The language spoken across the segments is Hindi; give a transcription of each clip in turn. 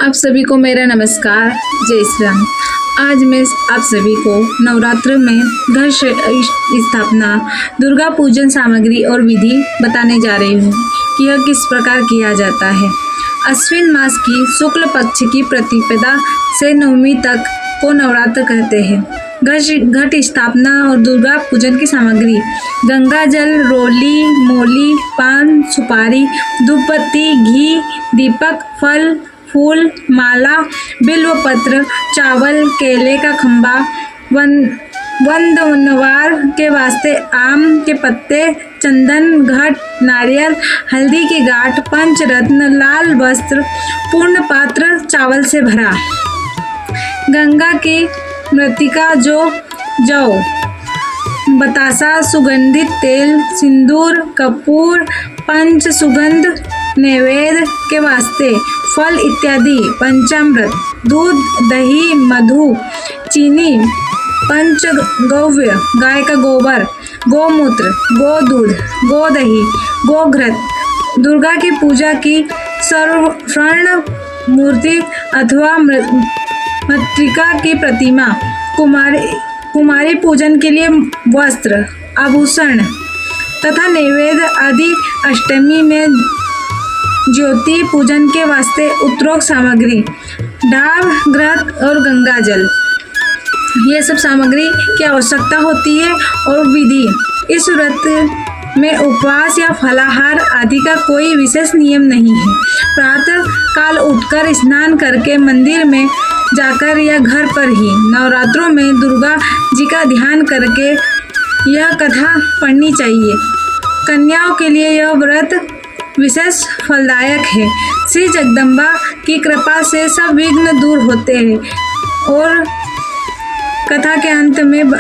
आप सभी को मेरा नमस्कार। जय श्री राम। आज मैं आप सभी को नवरात्र में घर स्थापना, दुर्गा पूजन सामग्री और विधि बताने जा रही हूँ कि यह किस प्रकार किया जाता है। अश्विन मास की शुक्ल पक्ष की प्रतिपदा से नवमी तक को नवरात्र कहते हैं। घट स्थापना और दुर्गा पूजन की सामग्री: गंगा जल, रोली, मोली, पान, सुपारी, धूपबत्ती, घी, दीपक, फल, फूल, माला, बिल्व पत्र, चावल, केले का खंबा, वंदनवार के वास्ते आम के पत्ते, चंदन, घट, नारियल, हल्दी की गांठ, पंचरत्न, लाल वस्त्र, पूर्ण पात्र चावल से भरा, गंगा की मृतिका, जौ, बतासा, सुगंधित तेल, सिंदूर, कपूर, पंच सुगंध, नैवेद्य के वास्ते फल इत्यादि, पंचामृत, दूध, दही, मधु, चीनी, पंचगव्य, गाय का गोबर, गोमूत्र, गोदूध, गोदही, गोघृत। दुर्गा की पूजा की स्वर्ण मूर्ति अथवा मृत्तिका की प्रतिमा, कुमारी पूजन के लिए वस्त्र, आभूषण तथा नैवेद्य आदि। अष्टमी में ज्योति पूजन के वास्ते उत्तरोक्त सामग्री, ढाब, घृत और गंगा जल, ये सब सामग्री की आवश्यकता होती है। और विधि: इस व्रत में उपवास या फलाहार आदि का कोई विशेष नियम नहीं है। प्रातः काल उठकर स्नान करके मंदिर में जाकर या घर पर ही नवरात्रों में दुर्गा जी का ध्यान करके यह कथा पढ़नी चाहिए। कन्याओं के लिए यह व्रत विशेष फलदायक है। श्री जगदम्बा की कृपा से सब विघ्न दूर होते हैं। और कथा के अंत में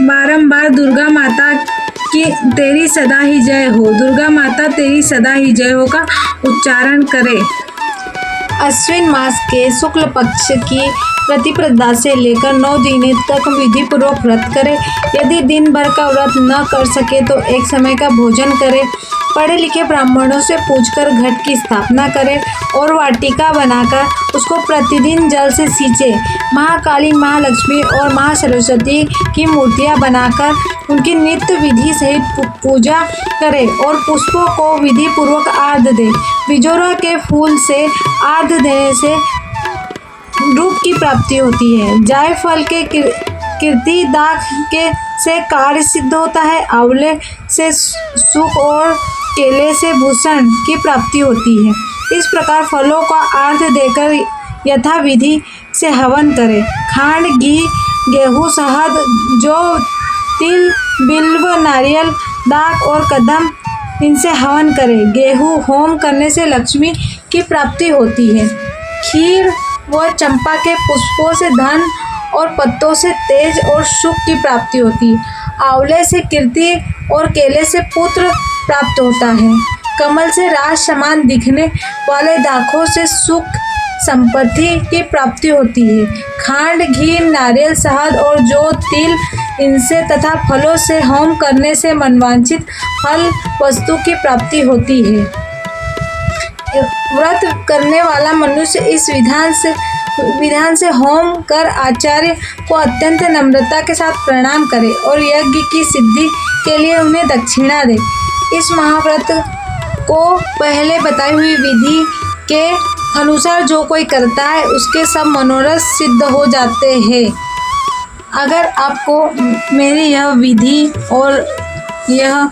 बारंबार दुर्गा माता की तेरी सदा ही जय हो, दुर्गा माता तेरी सदा ही जय हो का उच्चारण करें। अश्विन मास के शुक्ल पक्ष की प्रतिपदा से लेकर 9 दिन तक विधि पूर्वक व्रत करें। यदि दिन भर का व्रत न कर सके तो एक समय का भोजन करें। पढ़े लिखे ब्राह्मणों से पूछकर घट की स्थापना करें और वाटिका बनाकर उसको प्रतिदिन जल से सींचे। महाकाली, महालक्ष्मी और महासरस्वती की मूर्तियां बनाकर उनकी नित्य विधि सहित पूजा करें और पुष्पों को विधि पूर्वक आर्घ्य दें। बिजोरा के फूल से आर्घ्य देने से रूप की प्राप्ति होती है। जायफल के कीर्ति दाग से कार्य सिद्ध होता है। आंवले से सुख और केले से भूषण की प्राप्ति होती है। इस प्रकार फलों का आर्घ्य देकर यथा विधि से हवन करें। खांड, घी, गेहूँ, शहद, जौ, तिल, बिल्व, नारियल, दाख और कदम, इनसे हवन करें। गेहूँ होम करने से लक्ष्मी की प्राप्ति होती है। खीर व चंपा के पुष्पों से धन और पत्तों से तेज और सुख की प्राप्ति होती है। आंवले से कीर्ति और केले से पुत्र प्राप्त होता है। कमल से राज समान दिखने वाले दाखों से सुख संपत्ति की प्राप्ति होती है। खांड, घी, नारियल, शहद और जौ, तिल, इनसे तथा फलों से होम करने से मनवांछित फल वस्तु की प्राप्ति होती है। व्रत करने वाला मनुष्य इस विधान से होम कर आचार्य को अत्यंत नम्रता के साथ प्रणाम करे और यज्ञ की सिद्धि के लिए उन्हें दक्षिणा दे। इस महाव्रत को पहले बताई हुई विधि के अनुसार जो कोई करता है उसके सब मनोरथ सिद्ध हो जाते हैं। अगर आपको मेरी यह विधि और यह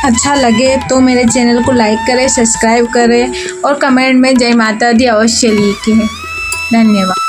अच्छा लगे तो मेरे चैनल को लाइक करें, सब्सक्राइब करें और कमेंट में जय माता दी अवश्य लिखें। धन्यवाद।